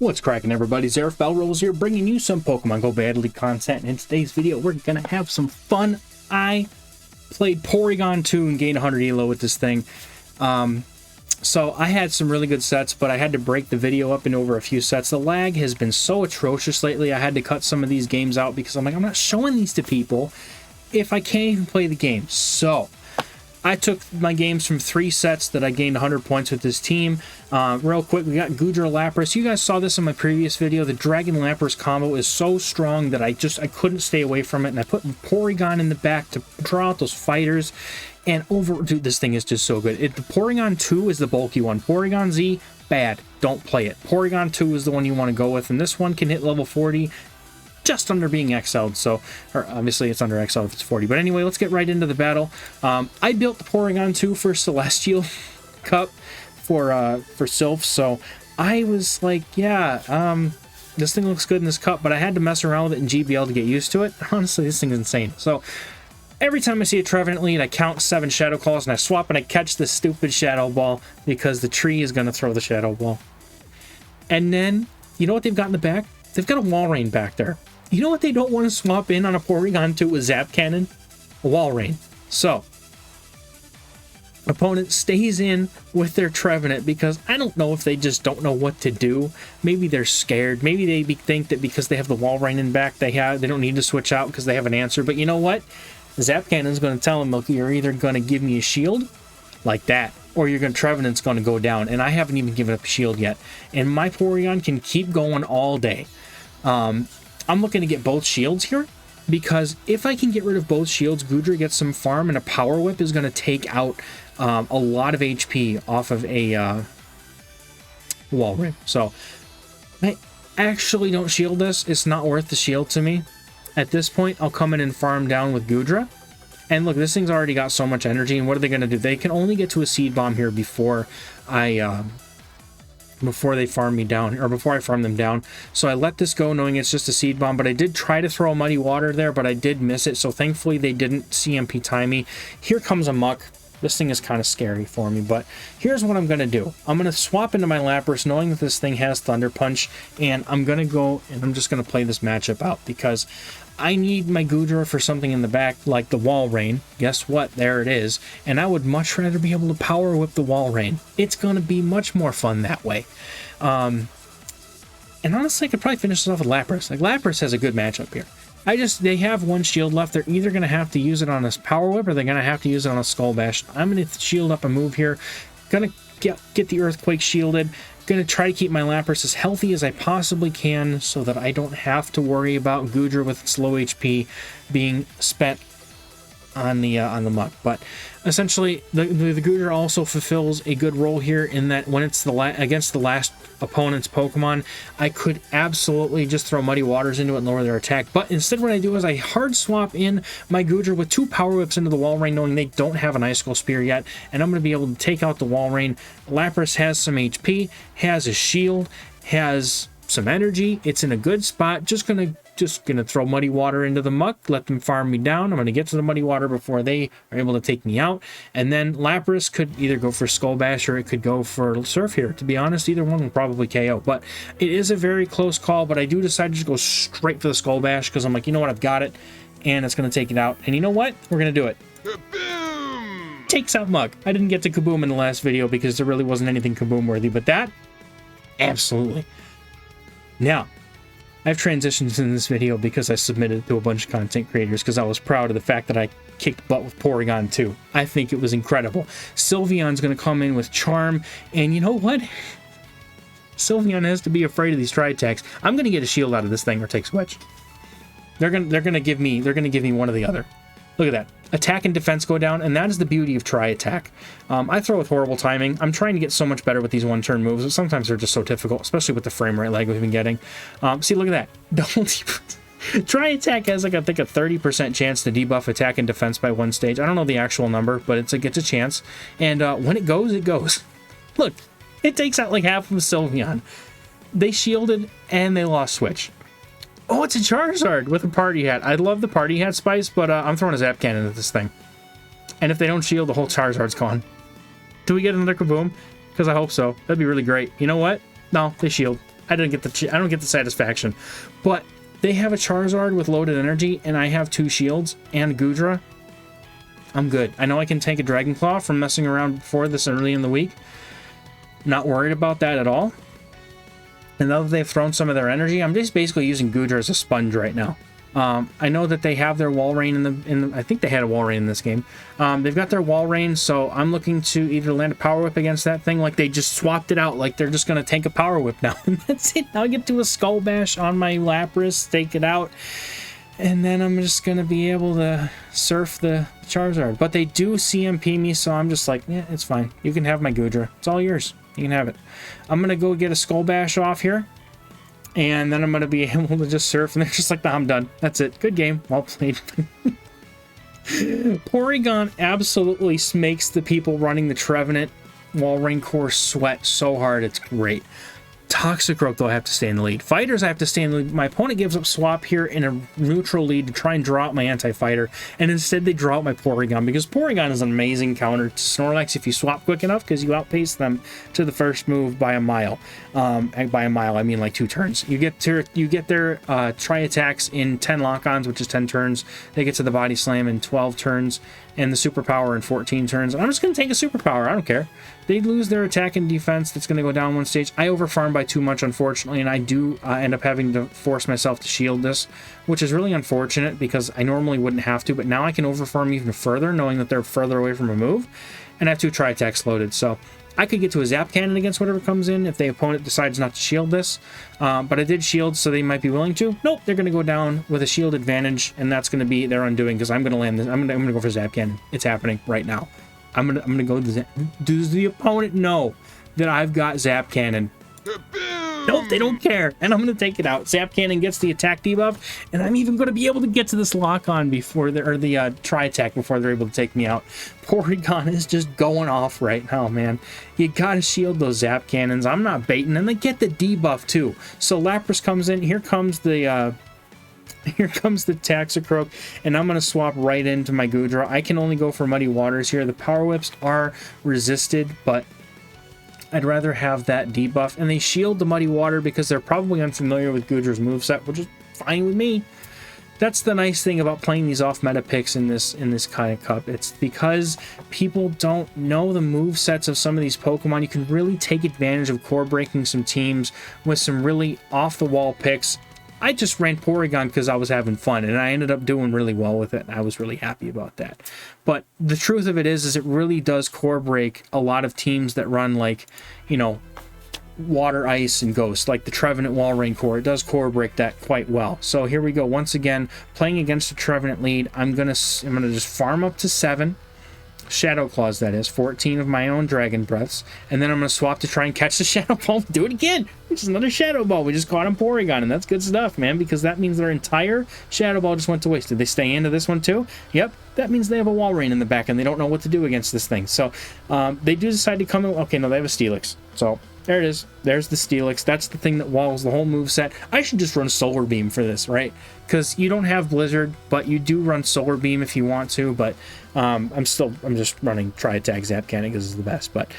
What's cracking, everybody? Zareth Bellrolls here, bringing you some Pokemon Go Battle League content. And in today's video, we're gonna have some fun. I played Porygon2 and gained 100 elo with this thing. So I had some really good sets, but I had to break the video up into over a few sets. The lag has been so atrocious lately. I had to cut some of these games out because I'm like, I'm not showing these to people if I can't even play the game. So I took my games from 3 sets that I gained 100 points with this team. Real quick, we got Goodra Lapras. You guys saw this in my previous video. The Dragon Lapras combo is so strong that I couldn't stay away from it, and I put Porygon in the back to draw out those fighters. And dude, this thing is just so good. The Porygon2 is the bulky one. Porygon Z, bad. Don't play it. Porygon2 is the one you want to go with, and this one can hit level 40. Just under being XL'd, so, or obviously it's under XL if it's 40. But anyway, let's get right into the battle. I built the Porygon2 for Celestial Cup for Sylph, so I was like, yeah, this thing looks good in this cup, but I had to mess around with it in GBL to get used to it. Honestly, this thing's insane. So every time I see a Trevenant lead, I count 7 Shadow Calls, and I swap and I catch this stupid Shadow Ball because the tree is going to throw the Shadow Ball. And then, you know what they've got in the back? They've got a Walrein back there. You know what they don't want to swap in on a Porygon2 with Zap Cannon? A Walrein. So, opponent stays in with their Trevenant because I don't know if they just don't know what to do. Maybe they're scared. Maybe they think that because they have the Walrein in back, they don't need to switch out because they have an answer. But you know what? Zap Cannon's going to tell them, look, you're either going to give me a shield like that, or Trevenant's going to go down. And I haven't even given up a shield yet. And my Porygon can keep going all day. I'm looking to get both shields here, because if I can get rid of both shields, Goodra gets some farm, and a Power Whip is going to take out a lot of HP off of a Walrein. So I actually don't shield this. It's not worth the shield to me. At this point, I'll come in and farm down with Goodra. And look, this thing's already got so much energy, and what are they going to do? They can only get to a Seed Bomb here before they farm me down, or before I farm them down. So I let this go knowing it's just a Seed Bomb, but I did try to throw a Muddy Water there, but I did miss it, so thankfully they didn't CMP time me. Here comes a Muck. This thing is kind of scary for me, but here's what I'm going to do. I'm going to swap into my Lapras knowing that this thing has Thunder Punch, and I'm going to go and I'm just going to play this matchup out because I need my Goodra for something in the back like the Walrein. Guess what? There it is. And I would much rather be able to Power Whip the Walrein. It's going to be much more fun that way. And honestly, I could probably finish this off with Lapras. Like, Lapras has a good matchup here. They have 1 shield left. They're either going to have to use it on a Power Whip or they're going to have to use it on a Skull Bash. I'm going to shield up a move here. Going to get the Earthquake shielded. Going to try to keep my Lapras as healthy as I possibly can so that I don't have to worry about Goodra with its low HP being spent on the Muck. But essentially, the Goodra also fulfills a good role here in that when it's against the last opponent's Pokemon, I could absolutely just throw Muddy Waters into it and lower their attack. But instead what I do is I hard swap in my Goodra with 2 Power Whips into the Walrein, knowing they don't have an Icicle Spear yet, and I'm going to be able to take out the Walrein. Lapras has some HP, has a shield, has some energy. It's in a good spot. Just gonna throw Muddy Water into the Muck, let them farm me down. I'm gonna get to the Muddy Water before they are able to take me out, and then Lapras could either go for Skull Bash or it could go for Surf here. To be honest, either one will probably KO, but it is a very close call. But I do decide to just go straight for the Skull Bash because I'm like, you know what, I've got it, and it's gonna take it out. And you know what, we're gonna do it. Kaboom! Takes out Muck. I didn't get to Kaboom in the last video because there really wasn't anything Kaboom worthy, but that, absolutely. Now, I've transitioned in this video because I submitted to a bunch of content creators because I was proud of the fact that I kicked butt with Porygon2. I think it was incredible. Sylveon's going to come in with Charm, and you know what? Sylveon has to be afraid of these Tri-Attacks. I'm going to get a shield out of this thing or take Switch. They're going to give me one or the other. Look at that. Attack and defense go down, and that is the beauty of Tri-Attack. I throw with horrible timing. I'm trying to get so much better with these one-turn moves, but sometimes they're just so difficult, especially with the frame rate lag we've been getting. See, look at that. Tri-Attack has, like, I think, a 30% chance to debuff attack and defense by 1 stage. I don't know the actual number, but it's a chance. And when it goes, it goes. Look, it takes out, like, half of Sylveon. They shielded, and they lost Switch. Oh, it's a Charizard with a party hat. I love the party hat spice, but I'm throwing a Zap Cannon at this thing. And if they don't shield, the whole Charizard's gone. Do we get another Kaboom? Because I hope so. That'd be really great. You know what? No, they shield. I don't get the satisfaction. But they have a Charizard with loaded energy, and I have 2 shields and Goodra. I'm good. I know I can tank a Dragon Claw from messing around before this early in the week. Not worried about that at all. And now that they've thrown some of their energy, I'm just basically using Goodra as a sponge right now. I know that they have their Walrein in the I think they had a Walrein in this game. They've got their Walrein, so I'm looking to either land a Power Whip against that thing, like they just swapped it out, like they're just going to tank a Power Whip now. And that's it. Now I get to a Skull Bash on my Lapras, take it out, and then I'm just going to be able to surf the Charizard. But they do CMP me, so I'm just like, yeah, it's fine. You can have my Goodra. It's all yours. You can have it. I'm going to go get a Skull Bash off here. And then I'm going to be able to just surf, and they're just like, nah, I'm done. That's it. Good game. Well played. Porygon absolutely makes the people running the Trevenant Walrein course sweat so hard. It's great. Toxicroak, though, I have to stay in the lead. Fighters, I have to stay in the lead. My opponent gives up swap here in a neutral lead to try and draw out my anti-fighter, and instead they draw out my Porygon, because Porygon is an amazing counter to Snorlax if you swap quick enough, because you outpace them to the first move by a mile. And by a mile, I mean like 2 turns. You get their tri-attacks in 10 lock-ons, which is 10 turns. They get to the Body Slam in 12 turns, and the Superpower in 14 turns. I'm just going to take a Superpower. I don't care. They lose their attack and defense. That's going to go down 1 stage. I overfarm by too much, unfortunately, and I do end up having to force myself to shield this, which is really unfortunate because I normally wouldn't have to, but now I can overfarm even further, knowing that they're further away from a move, and I have 2 tri-attacks loaded. So I could get to a Zap Cannon against whatever comes in if the opponent decides not to shield this, but I did shield, so they might be willing to. Nope, they're going to go down with a shield advantage, and that's going to be their undoing because I'm going to land this. I'm going to go for Zap Cannon. It's happening right now. I'm gonna go to does the opponent know that I've got Zap Cannon? Nope, they don't care, and I'm gonna take it out. Zap Cannon gets the attack debuff, and I'm even gonna be able to get to this lock-on before the tri-attack before they're able to take me out. Porygon is just going off right now, man. You gotta shield those Zap Cannons. I'm not baiting, and they get the debuff too. So Lapras comes in. Here comes the Toxicroak, and I'm going to swap right into my Goodra. I can only go for Muddy Waters here. The Power Whips are resisted, but I'd rather have that debuff. And they shield the Muddy Water because they're probably unfamiliar with Goodra's moveset, which is fine with me. That's the nice thing about playing these off-meta picks in this kind of cup. It's because people don't know the movesets of some of these Pokemon. You can really take advantage of core breaking some teams with some really off-the-wall picks. I just ran Porygon because I was having fun, and I ended up doing really well with it, and I was really happy about that. But the truth of it is it really does core break a lot of teams that run, like, you know, Water, Ice, and Ghost, like the Trevenant Walrein core. It does core break that quite well. So here we go. Once again, playing against the Trevenant lead, I'm gonna just farm up to 7. Shadow Claws, that is, 14 of my own Dragon Breaths, and then I'm going to swap to try and catch the Shadow Ball. Do it again! It's another Shadow Ball. We just caught on Porygon, and that's good stuff, man, because that means their entire Shadow Ball just went to waste. Did they stay into this one too? Yep, that means they have a Walrein in the back, and they don't know what to do against this thing. So they do decide to come in. Okay, no, they have a Steelix. So there it is. There's the Steelix. That's the thing that walls the whole moveset. I should just run Solar Beam for this, right? Because you don't have Blizzard, but you do run Solar Beam if you want to, but I'm just running Tri-Attack Zap Cannon because it's the best. But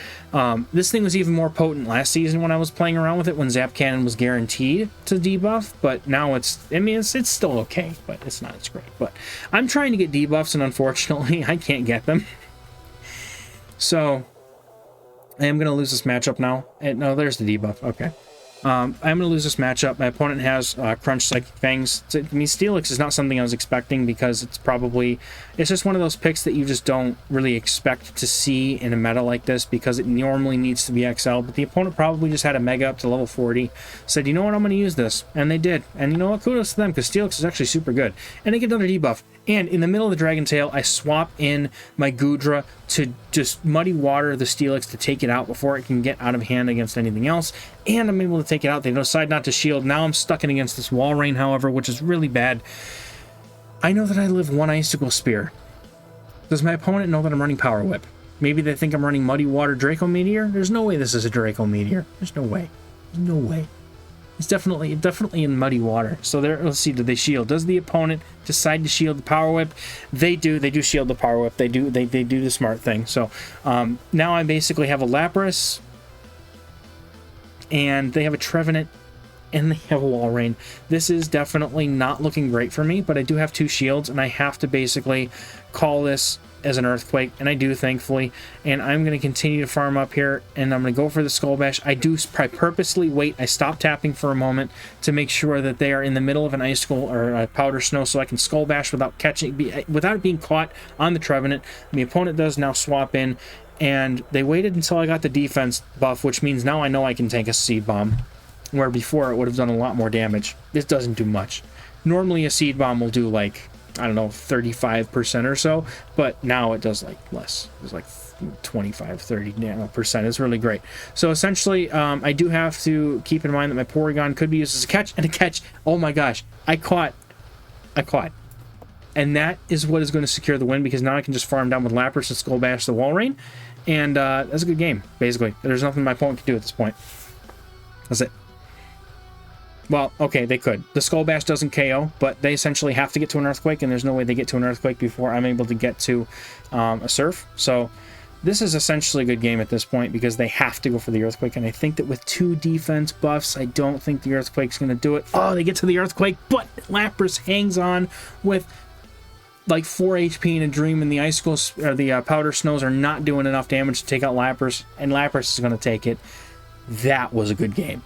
this thing was even more potent last season when I was playing around with it, when Zap Cannon was guaranteed to debuff, but now it's still okay, but it's not as great. But I'm trying to get debuffs, and unfortunately I can't get them. So I am going to lose this matchup now. No, there's the debuff. Okay. I'm going to lose this matchup. My opponent has Crunch Psychic Fangs. I mean, Steelix is not something I was expecting because it's just one of those picks that you just don't really expect to see in a meta like this because it normally needs to be XL, but the opponent probably just had a Mega up to level 40, said, you know what, I'm going to use this, and they did. And you know what, kudos to them because Steelix is actually super good. And they get another debuff. And in the middle of the Dragon Tail, I swap in my Goodra to just Muddy Water the Steelix to take it out before it can get out of hand against anything else. And I'm able to take it out. They decide not to shield. Now I'm stuck in against this Walrein, however, which is really bad. I know that I live 1 Icicle Spear. Does my opponent know that I'm running Power Whip? Maybe they think I'm running Muddy Water Draco Meteor? There's no way this is a Draco Meteor. There's no way. There's no way. It's definitely in Muddy Water. So there, let's see, do they shield? Does the opponent decide to shield the Power Whip? They do. They do shield the Power Whip. They do the smart thing. So now I basically have a Lapras, and they have a Trevenant and they have a Walrein. This is definitely not looking great for me, but I do have 2 shields, and I have to basically call this as an Earthquake, and I do, thankfully. And I'm going to continue to farm up here, and I'm going to go for the Skull Bash. I do purposely wait. I stop tapping for a moment to make sure that they are in the middle of an Icicle or a Powder Snow, so I can Skull Bash without without being caught on the Trevenant. And the opponent does now swap in, and they waited until I got the defense buff, which means now I know I can tank a Seed Bomb, where before it would have done a lot more damage. This doesn't do much. Normally a Seed Bomb will do like, I don't know, 35% or so, but now it does like less. It's like 25, 30%. It's really great. So essentially, I do have to keep in mind that my Porygon could be used as a catch, and a catch, oh my gosh, I caught. And that is what is going to secure the win, because now I can just farm down with Lapras and Skull Bash the Walrein, and that's a good game, basically. There's nothing my opponent can do at this point. That's it. Well, okay, they could. The Skull Bash doesn't KO, but they essentially have to get to an Earthquake, and there's no way they get to an Earthquake before I'm able to get to a Surf. So this is essentially a good game at this point, because they have to go for the Earthquake, and I think that with 2 defense buffs, I don't think the Earthquake's going to do it. Oh, they get to the Earthquake, but Lapras hangs on with like 4 HP and a Dream, and the Icicles, or the Powder Snows, are not doing enough damage to take out Lapras, and Lapras is going to take it. That was a good game.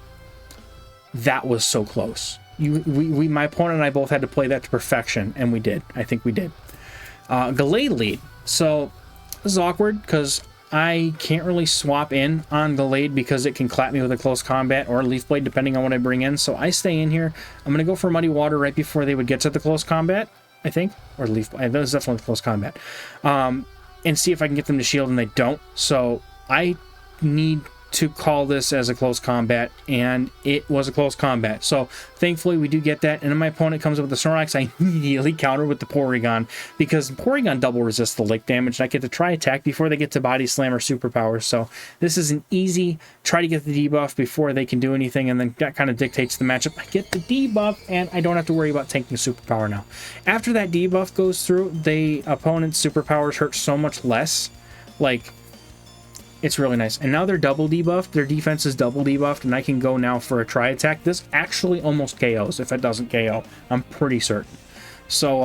That was so close. My opponent and I both had to play that to perfection, and we did. I think we did. Gallade lead. So this is awkward because I can't really swap in on Gallade because it can clap me with a close combat or a Leaf Blade depending on what I bring in. So I stay in here. I'm going to go for Muddy Water right before they would get to the close combat, I think. Or Leaf Blade. That was definitely close combat. And see if I can get them to shield, and they don't. So I need to call this as a close combat, and it was a close combat. So thankfully we do get that, and then my opponent comes up with the Snorlax. I immediately counter with the Porygon, because Porygon double resists the lick damage, and I get to try attack before they get to Body Slam or Superpower. So this is an easy try to get the debuff before they can do anything, and then that kind of dictates the matchup. I get the debuff, and I don't have to worry about tanking a Superpower now. After that debuff goes through, the opponent's Superpowers hurt so much less. Like, it's really nice. And now they're double debuffed. Their defense is double debuffed, and I can go now for a try attack. This actually almost KOs if it doesn't KO. I'm pretty certain. So,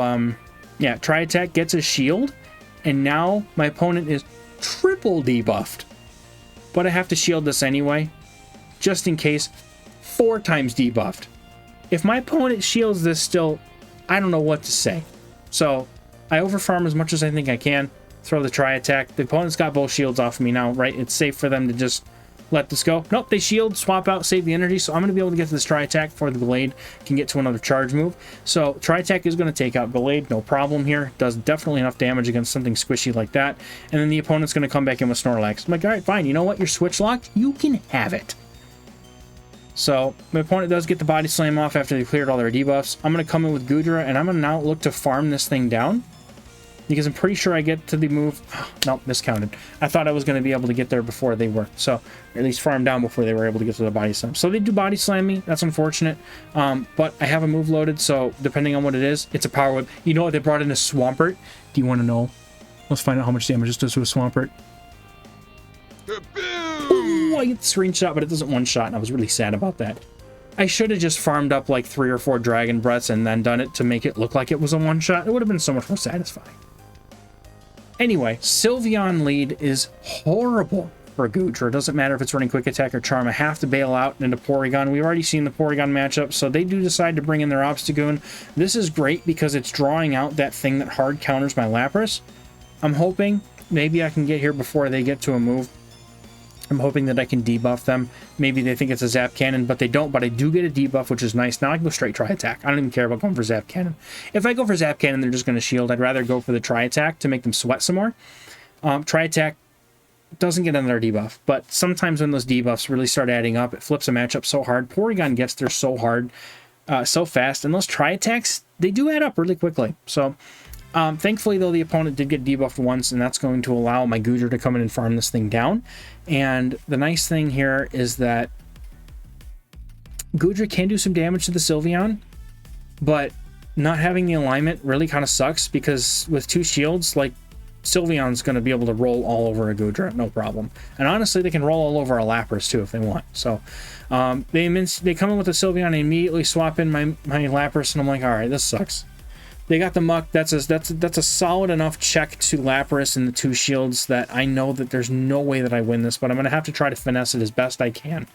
yeah, try attack gets a shield, and now my opponent is triple debuffed. But I have to shield this anyway, just in case. 4 times debuffed. If my opponent shields this still, I don't know what to say. So, I overfarm as much as I think I can. Throw the try attack. The opponent's got both shields off of me now, right? It's safe for them to just let this go. Nope, they shield, swap out, save the energy. So I'm going to be able to get to this try attack before the Gallade can get to another charge move. So try attack is going to take out Gallade, no problem here. Does definitely enough damage against something squishy like that. And then the opponent's going to come back in with Snorlax. I'm like, all right, fine. You know what? You're switch locked. You can have it. So my opponent does get the Body Slam off after they cleared all their debuffs. I'm going to come in with Goodra, and I'm going to now look to farm this thing down, because I'm pretty sure I get to the move. Oh, nope, miscounted. I thought I was going to be able to get there before they were. So, or at least farm down before they were able to get to the Body Slam. So they do Body Slam me. That's unfortunate. But I have a move loaded, so depending on what it is, it's a Power Whip. You know what? They brought in a Swampert. Do you want to know? Let's find out how much damage this does to a Swampert. Ooh, I get the screenshot, but it doesn't one-shot, and I was really sad about that. I should have just farmed up like 3 or 4 Dragon Breaths and then done it to make it look like it was a one-shot. It would have been so much more satisfying. Anyway, Sylveon lead is horrible for Goodra. It doesn't matter if it's running Quick Attack or Charm. I have to bail out into Porygon. We've already seen the Porygon matchup, so they do decide to bring in their Obstagoon. This is great because it's drawing out that thing that hard counters my Lapras. I'm hoping maybe I can get here before they get to a move. I'm hoping that I can debuff them. Maybe they think it's a Zap Cannon, but they don't. But I do get a debuff, which is nice. Now I can go straight Try Attack. I don't even care about going for Zap Cannon. If I go for Zap Cannon, they're just going to shield. I'd rather go for the Try Attack to make them sweat some more. Try Attack doesn't get another debuff, but sometimes when those debuffs really start adding up, it flips a matchup so hard. Porygon gets there so hard, so fast, and those Try Attacks, they do add up really quickly. So thankfully, though, the opponent did get debuffed once, and that's going to allow my Goodra to come in and farm this thing down. And the nice thing here is that Goodra can do some damage to the Sylveon, but not having the alignment really kind of sucks, because with 2 shields, like, Sylveon's going to be able to roll all over a Goodra, no problem. And honestly, they can roll all over a Lapras too if they want. So they come in with a Sylveon and immediately swap in my Lapras, and I'm like, all right, this sucks. They got the Muck. That's a solid enough check to Lapras and the 2 shields that I know that there's no way that I win this, but I'm going to have to try to finesse it as best I can.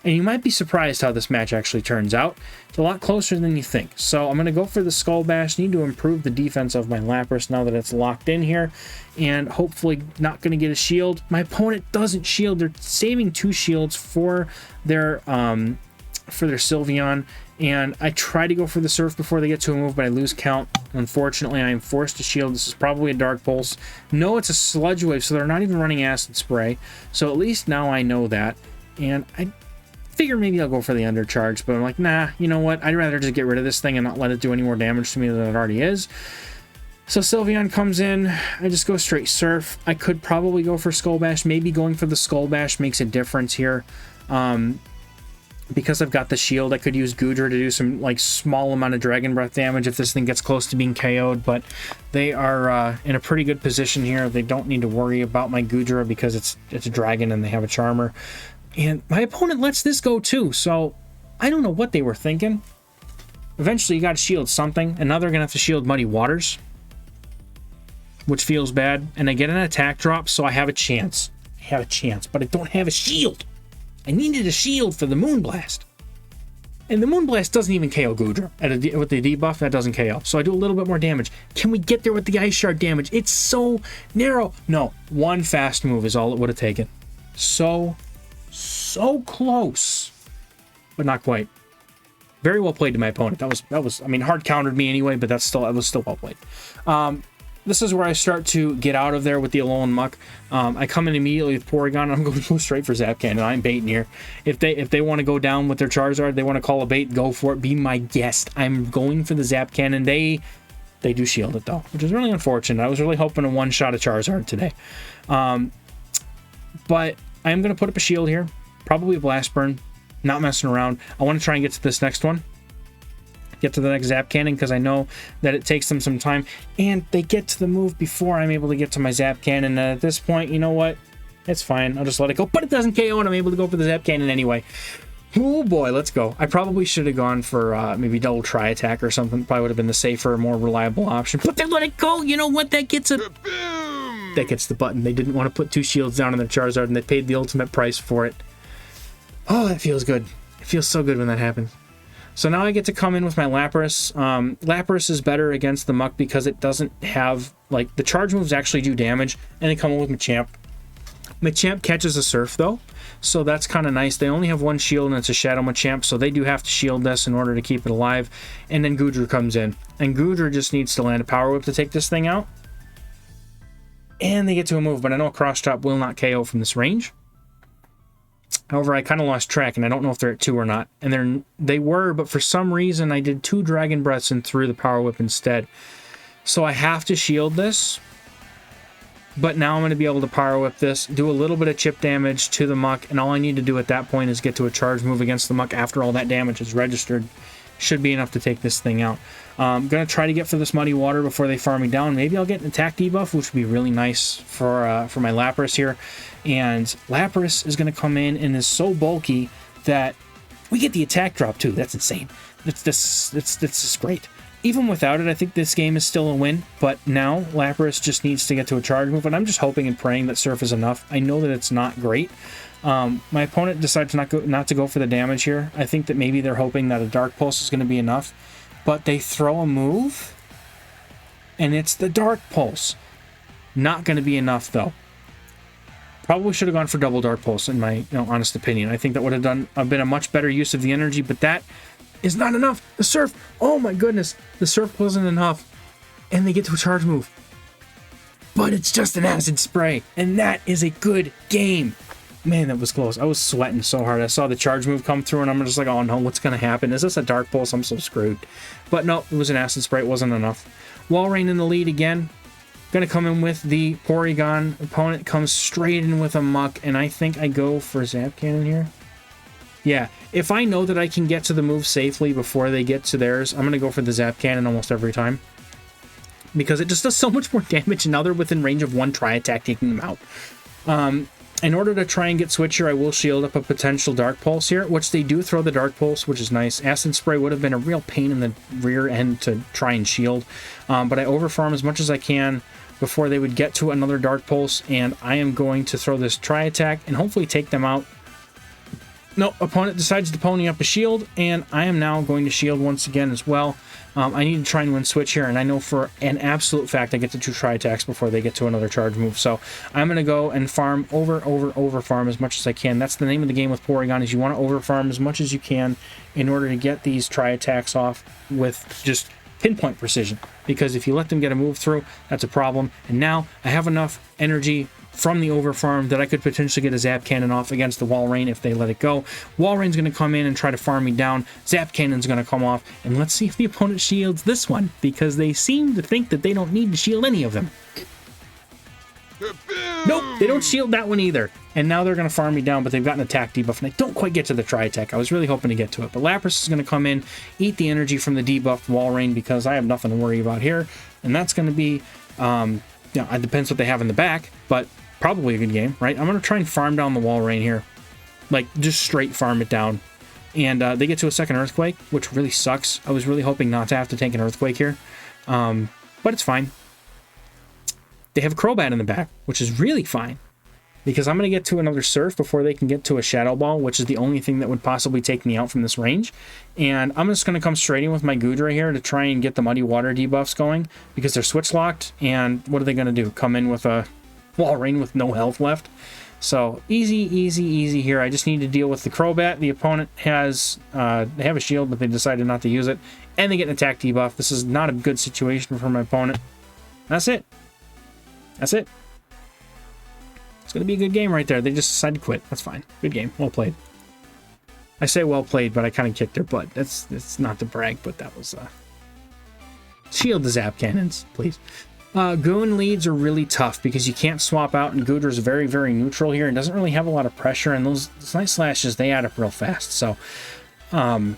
And you might be surprised how this match actually turns out. It's a lot closer than you think. So I'm going to go for the Skull Bash. Need to improve the defense of my Lapras now that it's locked in here. And hopefully not going to get a shield. My opponent doesn't shield. They're saving 2 shields for their Sylveon. And I try to go for the Surf before they get to a move, but I lose count. Unfortunately, I am forced to shield. This is probably a Dark Pulse. No, it's a Sludge Wave, so they're not even running Acid Spray. So at least now I know that. And I figure maybe I'll go for the Undercharge, but I'm like, nah, you know what? I'd rather just get rid of this thing and not let it do any more damage to me than it already is. So Sylveon comes in. I just go straight Surf. I could probably go for Skull Bash. Maybe going for the Skull Bash makes a difference here. Because I've got the shield, I could use Goodra to do some like small amount of Dragon Breath damage if this thing gets close to being KO'd, but they are in a pretty good position here. They don't need to worry about my Goodra because it's a dragon and they have a Charmer. And my opponent lets this go too, so I don't know what they were thinking. Eventually you got to shield something, and now they're going to have to shield Muddy Waters, which feels bad. And I get an attack drop, so I have a chance. But I don't have a shield. I needed a shield for the Moonblast. And the Moonblast doesn't even KO Goodra. With the debuff, that doesn't KO. So I do a little bit more damage. Can we get there with the Ice Shard damage? It's so narrow. No, 1 fast move is all it would have taken. So close, but not quite. Very well played to my opponent. That was I mean, hard countered me anyway, but that was still well played. This is where I start to get out of there with the Alolan Muck. I come in immediately with Porygon. I'm going to go straight for Zap Cannon. I'm baiting here. If they want to go down with their Charizard, they want to call a bait, go for it. Be my guest. I'm going for the Zap Cannon. They do shield it though, which is really unfortunate. I was really hoping to one-shot a Charizard today. But I am going to put up a shield here. Probably a Blast Burn. Not messing around. I want to try and get to this next one. Get to the next Zap Cannon because I know that it takes them some time. And they get to the move before I'm able to get to my Zap Cannon. And at this point, you know what? It's fine. I'll just let it go. But it doesn't KO and I'm able to go for the Zap Cannon anyway. Oh boy, let's go. I probably should have gone for maybe double Tri-Attack or something. Probably would have been the safer, more reliable option. But they let it go. You know what? That gets it. That gets the button. They didn't want to put 2 shields down on their Charizard and they paid the ultimate price for it. Oh, that feels good. It feels so good when that happens. So now I get to come in with my Lapras. Lapras is better against the Muck because it doesn't have, like, the charge moves actually do damage, and they come in with Machamp. Machamp catches a Surf, though, so that's kind of nice. They only have 1 shield, and it's a Shadow Machamp, so they do have to shield this in order to keep it alive. And then Goodra comes in, and Goodra just needs to land a Power Whip to take this thing out. And they get to a move, but I know Cross Chop will not KO from this range. However, I kind of lost track, and I don't know if they're at 2 or not. And they were, but for some reason, I did 2 Dragon Breaths and threw the Power Whip instead. So I have to shield this. But now I'm going to be able to Power Whip this, do a little bit of chip damage to the Muck, and all I need to do at that point is get to a charge move against the Muck after all that damage is registered. Should be enough to take this thing out. I'm going to try to get for this Muddy Water before they farm me down. Maybe I'll get an attack debuff, which would be really nice for my Lapras here. And Lapras is going to come in and is so bulky that we get the attack drop too. That's insane. It's just great. Even without it, I think this game is still a win. But now Lapras just needs to get to a charge move, and I'm just hoping and praying that Surf is enough. I know that it's not great. My opponent decided not to go for the damage here. I think that maybe they're hoping that a Dark Pulse is going to be enough. But they throw a move, and it's the Dark Pulse. Not going to be enough, though. Probably should have gone for double Dark Pulse, in my honest opinion. I think that would have been a much better use of the energy, but that is not enough. The Surf, oh my goodness, the Surf wasn't enough. And they get to a charge move. But it's just an Acid Spray, and that is a good game. Man, that was close. I was sweating so hard. I saw the charge move come through, and I'm just like, oh no, what's going to happen? Is this a Dark Pulse? I'm so screwed. But no, it was an Acid Spray. It wasn't enough. Walrein in the lead again. Going to come in with the Porygon. Opponent comes straight in with a Muck, and I think I go for Zap Cannon here. Yeah, if I know that I can get to the move safely before they get to theirs, I'm going to go for the Zap Cannon almost every time. because it just does so much more damage, and now they're within range of one Tri-Attack taking them out. In order to try and get Switch here, I will shield up a potential Dark Pulse here, which they do throw the Dark Pulse, which is nice. Acid Spray would have been a real pain in the rear end to try and shield, but I overfarm as much as I can before they would get to another Dark Pulse, and I am going to throw this Tri-Attack and hopefully take them out. No, opponent decides to pony up a shield, and I am now going to shield once again as well. I need to try and win Switch here, and I know for an absolute fact I get to 2 Tri-Attacks before they get to another charge move. So I'm going to go and farm over farm as much as I can. That's the name of the game with Porygon, is you want to over farm as much as you can in order to get these Tri-Attacks off with just pinpoint precision. Because if you let them get a move through, that's a problem. And now I have enough energy from the over farm that I could potentially get a Zap Cannon off against the Walrein if they let it go. Walrein's going to come in and try to farm me down. Zap Cannon's going to come off, and let's see if the opponent shields this one, because they seem to think that they don't need to shield any of them. Nope, they don't shield that one either. And now they're going to farm me down, but they've got an attack debuff, and I don't quite get to the Tri-Attack. I was really hoping to get to it, but Lapras is going to come in, eat the energy from the debuffed Walrein, because I have nothing to worry about here, and that's going to be, it depends what they have in the back, but probably a good game, right? I'm going to try and farm down the Walrein here. Like, just straight farm it down. And they get to a second Earthquake, which really sucks. I was really hoping not to have to take an Earthquake here. But it's fine. They have Crobat in the back, which is really fine. Because I'm going to get to another Surf before they can get to a Shadow Ball, which is the only thing that would possibly take me out from this range. And I'm just going to come straight in with my Goodra here to try and get the Muddy Water debuffs going, because they're switch locked. And what are they going to do? Come in with a Walrein with no health left. So easy here. I just need to deal with the Crobat. The opponent has they have a shield, but they decided not to use it, and they get an attack debuff. This is not a good situation for my opponent. That's it. It's gonna be a good game right there. They just decided to quit. That's fine. Good game. Well played. I say well played, but I kind of kicked their butt. It's not to brag, but that was shield the Zap Cannons, please. Goon leads are really tough because you can't swap out, and Goodra's very, very neutral here and doesn't really have a lot of pressure, and those Night Slashes, they add up real fast. So I'm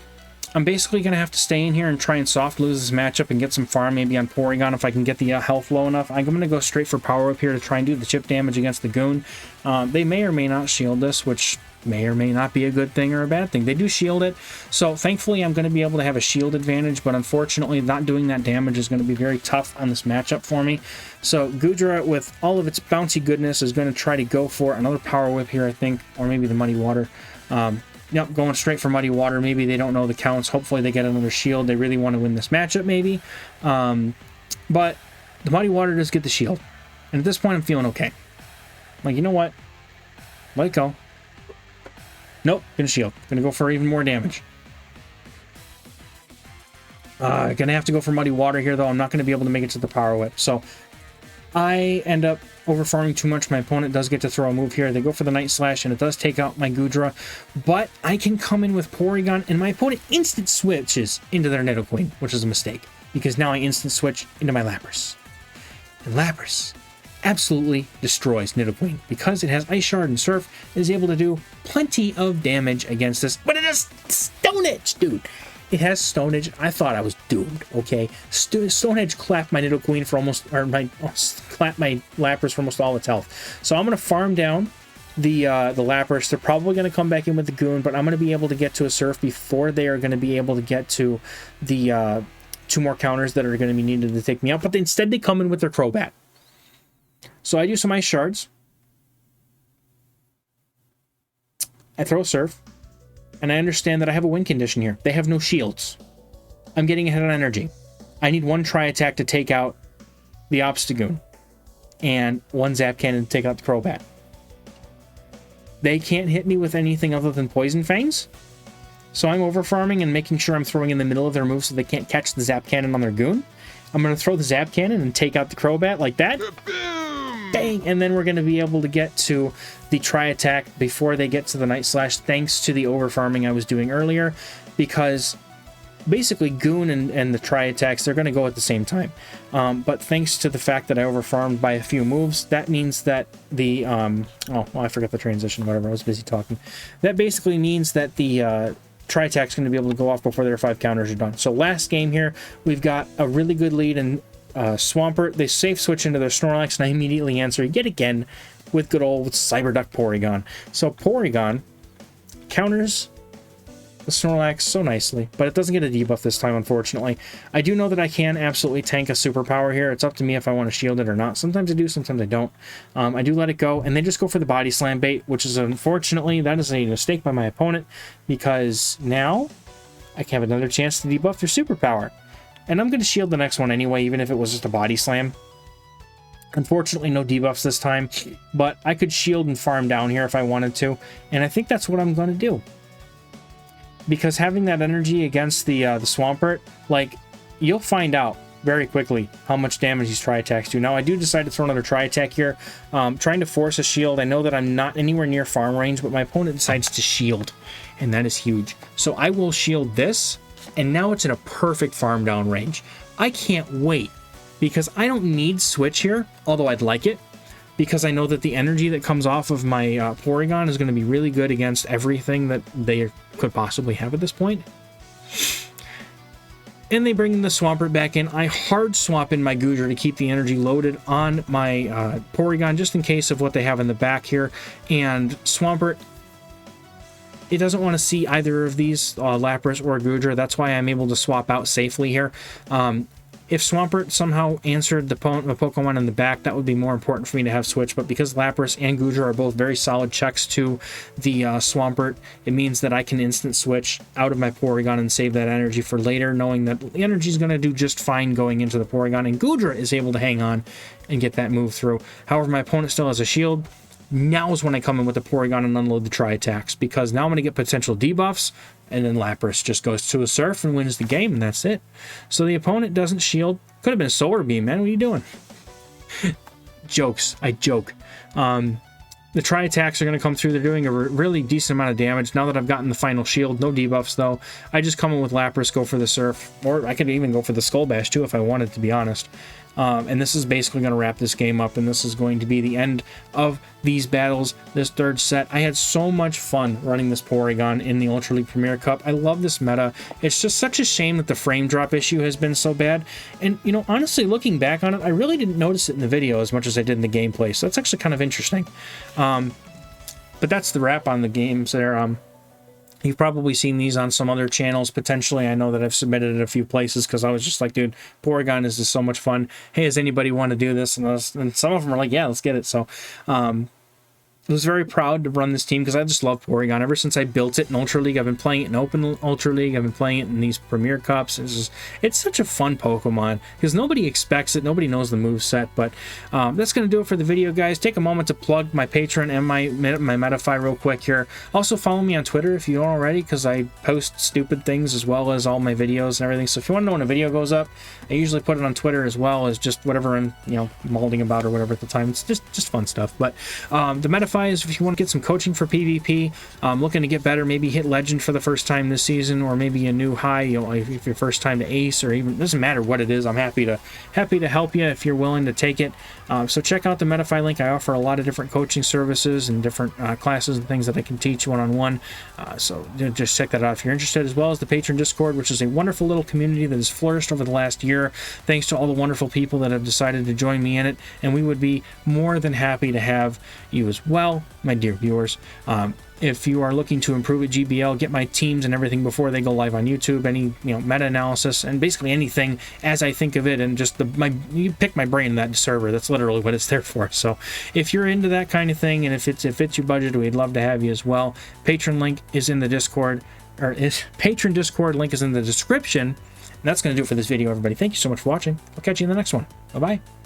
basically going to have to stay in here and try and soft lose this matchup and get some farm maybe on Porygon if I can get the health low enough. I'm going to go straight for Power Whip here to try and do the chip damage against the Goon. They may or may not shield this, which may or may not be a good thing or a bad thing. They do shield it, so thankfully I'm going to be able to have a shield advantage, but unfortunately not doing that damage is going to be very tough on this matchup for me. So Goodra, with all of its bouncy goodness, is going to try to go for another Power Whip here, I think, or maybe the Muddy Water. Yep, going straight for Muddy Water. Maybe they don't know the counts. Hopefully they get another shield. They really want to win this matchup, maybe. But the Muddy Water does get the shield, and at this point I'm feeling okay. Like, you know what? Let it go. Nope, gonna shield. Gonna go for even more damage. Gonna have to go for Muddy Water here, though. I'm not gonna be able to make it to the Power Whip. So I end up overfarming too much. My opponent does get to throw a move here. They go for the Night Slash, and it does take out my Goodra. But I can come in with Porygon, and my opponent instant switches into their Nidoqueen, which is a mistake, because now I instant switch into my Lapras. And Lapras absolutely destroys Nidoqueen because it has Ice Shard and Surf. It is able to do plenty of damage against this, but it has Stone Edge, dude. It has Stone Edge. I thought I was doomed. Okay, Stone Edge clapped my Nidoqueen for almost, or clapped my Lapras for almost all its health. So I'm gonna farm down the Lapras. They're probably gonna come back in with the Goon, but I'm gonna be able to get to a Surf before they are gonna be able to get to the 2 more counters that are gonna be needed to take me out. But instead they come in with their Crobat. So I do some Ice Shards. I throw a Surf. And I understand that I have a win condition here. They have no shields. I'm getting ahead on energy. I need 1 Tri-Attack to take out the Obstagoon. And 1 Zap Cannon to take out the Crobat. They can't hit me with anything other than Poison Fangs. So I'm overfarming and making sure I'm throwing in the middle of their move so they can't catch the Zap Cannon on their Goon. I'm going to throw the Zap Cannon and take out the Crobat like that. Bang! And then we're going to be able to get to the Tri-Attack before they get to the Night Slash, thanks to the overfarming I was doing earlier, because basically Goon and the Tri-Attacks, they're going to go at the same time. But thanks to the fact that I overfarmed by a few moves, that means that the... I forgot the transition, whatever, I was busy talking. That basically means that the... Tri-Attack's going to be able to go off before their 5 counters are done. So last game here, we've got a really good lead, and Swampert, they safe switch into their Snorlax, and I immediately answer yet again with good old Cyberduck Porygon. So Porygon counters the Snorlax so nicely, but it doesn't get a debuff this time, unfortunately. I do know that I can absolutely tank a superpower here. It's up to me if I want to shield it or not. Sometimes I do, sometimes I don't. I do let it go, and they just go for the body slam bait, which is unfortunately, that is a mistake by my opponent, because now I can have another chance to debuff their superpower. And I'm going to shield the next one anyway, even if it was just a body slam. Unfortunately, no debuffs this time, but I could shield and farm down here if I wanted to, and I think that's what I'm going to do. Because having that energy against the Swampert, like, you'll find out very quickly how much damage these Tri-Attacks do. Now, I do decide to throw another Tri-Attack here, trying to force a shield. I know that I'm not anywhere near farm range, but my opponent decides to shield, and that is huge. So I will shield this, and now it's in a perfect farm down range. I can't wait, because I don't need Switch here, although I'd like it, because I know that the energy that comes off of my Porygon is going to be really good against everything that they could possibly have at this point. And they bring the Swampert back in. I hard swap in my Goodra to keep the energy loaded on my Porygon, just in case of what they have in the back here. And Swampert, it doesn't want to see either of these, Lapras or Goodra. That's why I'm able to swap out safely here. If Swampert somehow answered the Pokemon in the back, that would be more important for me to have Switch, but because Lapras and Goodra are both very solid checks to the Swampert, it means that I can instant switch out of my Porygon and save that energy for later, knowing that the energy is going to do just fine going into the Porygon, and Goodra is able to hang on and get that move through. However, my opponent still has a shield. Now is when I come in with the Porygon and unload the Tri-Attacks, because now I'm going to get potential debuffs, and then Lapras just goes to a Surf and wins the game, and that's it. So the opponent doesn't shield. Could have been a Solar Beam, man. What are you doing? Jokes. I joke. The Tri-Attacks are going to come through. They're doing a really decent amount of damage. Now that I've gotten the final shield, no debuffs though, I just come in with Lapras, go for the Surf, or I could even go for the Skull Bash too if I wanted, to be honest. And this is basically going to wrap this game up, and this is going to be the end of these battles, this third set. I had so much fun running this Porygon in the Ultra League Premier Cup. I love this meta. It's just such a shame that the frame drop issue has been so bad. And, you know, honestly, looking back on it, I really didn't notice it in the video as much as I did in the gameplay, so that's actually kind of interesting. But that's the wrap on the games there. You've probably seen these on some other channels, potentially. I know that I've submitted it a few places because I was just like, dude, Porygon is just so much fun. Hey, does anybody want to do this? And some of them are like, yeah, let's get it. So I was very proud to run this team because I just love Porygon. Ever since I built it in Ultra League, I've been playing it in Open Ultra League. I've been playing it in these Premier Cups. It's such a fun Pokemon because nobody expects it. Nobody knows the moveset. But that's going to do it for the video, guys. Take a moment to plug my Patreon and my Metafy real quick here. Also, follow me on Twitter if you don't already, because I post stupid things as well as all my videos and everything. So if you want to know when a video goes up, I usually put it on Twitter as well as just whatever I'm, molding about or whatever at the time. It's just fun stuff. But the Metafy is if you want to get some coaching for PvP, looking to get better, maybe hit Legend for the first time this season, or maybe a new high, if your first time to Ace, or even, doesn't matter what it is, I'm happy to help you if you're willing to take it. So check out the Metafy link. I offer a lot of different coaching services and different classes and things that I can teach one-on-one. So just check that out if you're interested, as well as the Patreon Discord, which is a wonderful little community that has flourished over the last year, thanks to all the wonderful people that have decided to join me in it, and we would be more than happy to have you as well, my dear viewers. If you are looking to improve at GBL, get my teams and everything before they go live on YouTube, any meta-analysis and basically anything as I think of it, and just you pick my brain in that server. That's literally what it's there for. So if you're into that kind of thing, and if it fits your budget, we'd love to have you as well. Patreon link is in the Discord, Patreon Discord link is in the description. And that's going to do it for this video, everybody. Thank you so much for watching. I'll catch you in the next one. Bye-bye.